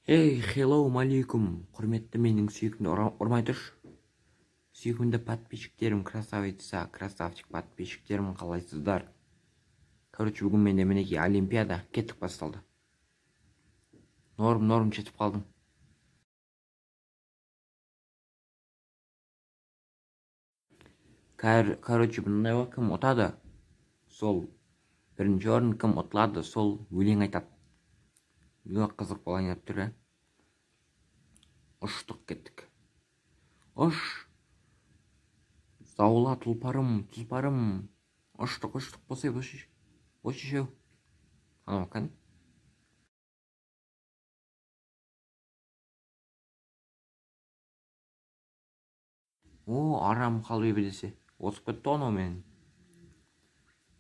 Hello алейкум, құрметті менің сүйкімді ұрмай тұршы. Сүйкімді подписчиктерім, красавица, красавчик подписчиктерім, қалайсыздар? Короче, бүгін менде мінекей олимпиада кеттік басталды. Норм жетіп қалдым. Короче, бұндай ғой, кім ұтады? Сол бірінші орын кім ұтылады, сол өлең айтады. Қызық болайын деп тұр. Ұштық кеттік. Ұш, заула тұлпарым, ұштық, босешеу. Анау қан. Арам қалбей білесе. Осып кетті оны мен.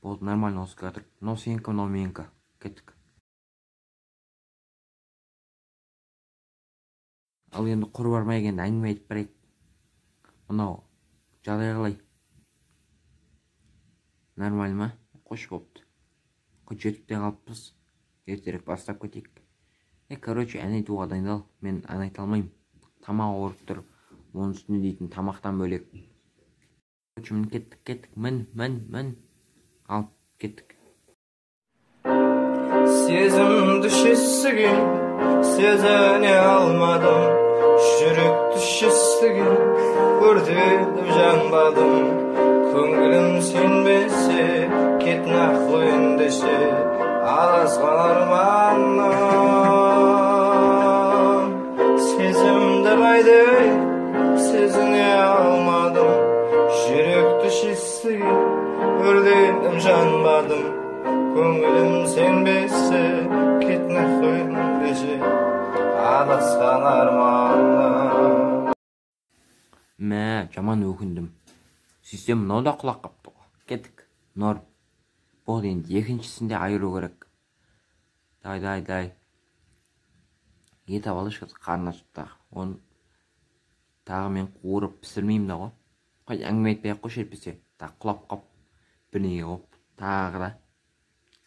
Болды, нормально осып кетір. Мынау сенікі, мынау менікі. Кеттік. Ал енді құр бармай екен, әңгіме айтып барайық. Мынау жағдай қалай? Нормаль ма? Қош болыпты. Жетіп те қалыппыз. Ертерек бастап кетейік. Короче, ән айтуға дайындал. Мен ән айта алмаймын. Тамақ ауырып тұр. Оның үстіне дейтін тамақтан бөлек. Короче, мін кеттік. Мін. Алып кеттік. Сезімді шестіге сезіне алмадым, жүректі шестіге өртедім, жанбадым. Көңілім сенбесе, кетін ақыл ендеше, адасқан арманым. Сезімді қайда сезіне алмадым, жүректі шестіге өртедім, жанбадым. Көңілім сенбесе, кетін ақыл ендеше, адасқан арманым. Жаман өкіндім. Сөйтсем, мынау да құлақ қапты. Кеттік. Норм. Бұл енді екіншісінде айыру керек. Дай. Ет алыш қарны ашыпты. Оны тағы мен қуырып пісірмеймін да ғой. Қай әңгіме айтпай-ақ қой шерпесе. Тағы құлап қап. Бірнеге қоп. Тағы да.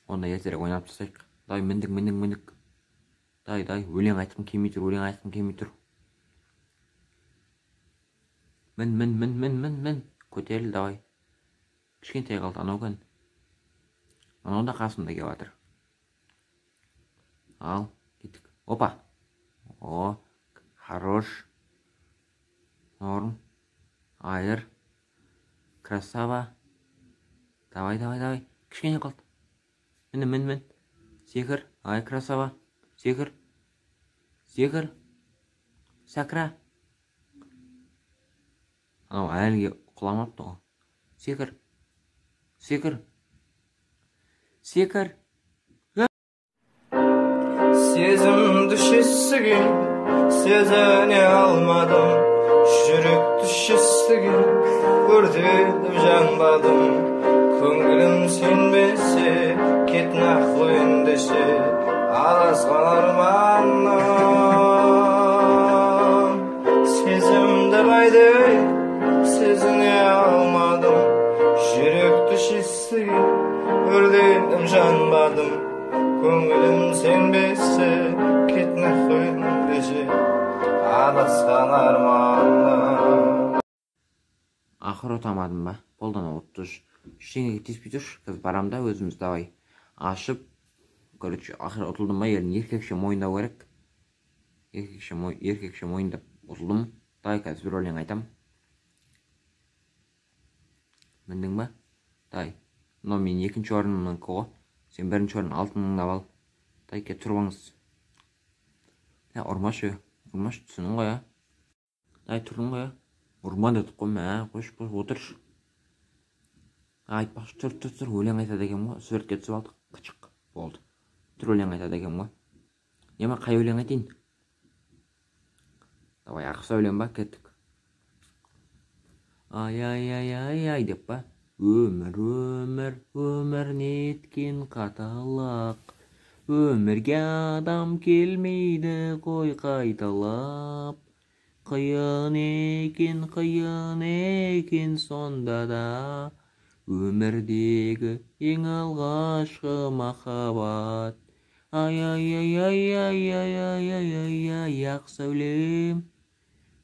Онда ертерек ойнап тастайық. Дай, міндік. Дай, өлең айтқым келмей тұр. Мін. Көтеріл, давай. Кішкентай қалды, анау кән. Анау да қасымда кеп жатыр. Ал, кеттік. Опа. Хорош. Норм. Айыр. Красава. Давай. Кішкене қалды. Мін. Секір. Ай, красава. Секір. Сәкіра. Анау әлге құламапты ғой. Секір. Сезімді шестіге сезіне алмадым, жүректі шестіге өртедім, жанбадым. Көңілім сенбесе, кетін ақыл ендеше, адасқан арманым. Сезімді қайда сезіне алмадым, жүректі шестіге өртедім, жанбадым. Көңілім сенбесе, кетін ақыл ендеше, адасқан арманым. Ақыр отамадым ба? Болдан отты жүр. Ештеңеге теспей тұршы, қыз барамда өзіміз давай. Ашып, короче, ақыр ұтылдым ба, еркекше мойындау керек. Еркекше мойындап ұтылдым. Дай, қазір бір өлең айтам. Міндің ба? Дай. Мынау мен екінші орынымның қоғы. Сен бірінші орын алтыныңды ал. Дай, кет тұрбаңыз. Ұрмашы, түсінің ғой. Дай, тұрдың ғой. Ұрма дедік қой, қош, отыршы. Айтпақшы, тұр, өлең айтады екен ғой. Суретке түсіп алдық, қычық болды. Тұр, өлең айтады екен ғой. Нема, қай өлең айтайын? Давай, ақса өлең ба, кеттік. Ай деп ба. Өмір неткен қаталақ. Өмірге адам келмейді қой қайталап. Қиын екен сонда да. Өмірдегі ең алғашқы махаббат. Ай, ай, ай, ай, ай, ай, ай, ай, ай, ай ақ сәулем,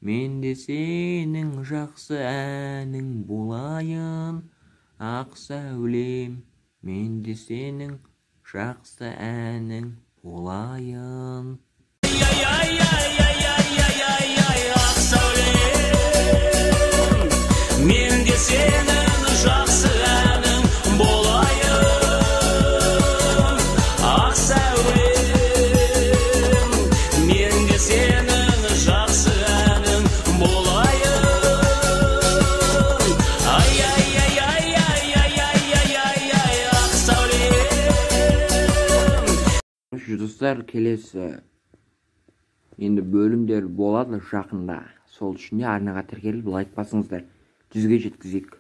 мен де сенің жақсы әнің болайын. Ақ сәулем, мен де сенің жақсы әнің болайын. Ақ сәулем, мен де сенің жақсы әнің болайын. Ақ сәулем, мен де сенің жақсы әнің болайын. Ақ сәулем. Достар, келесі енді бөлімдер болады жақында. Сол үшін де арнаға тіркеліп лайк басыңыздар. 100-ге жеткізейік.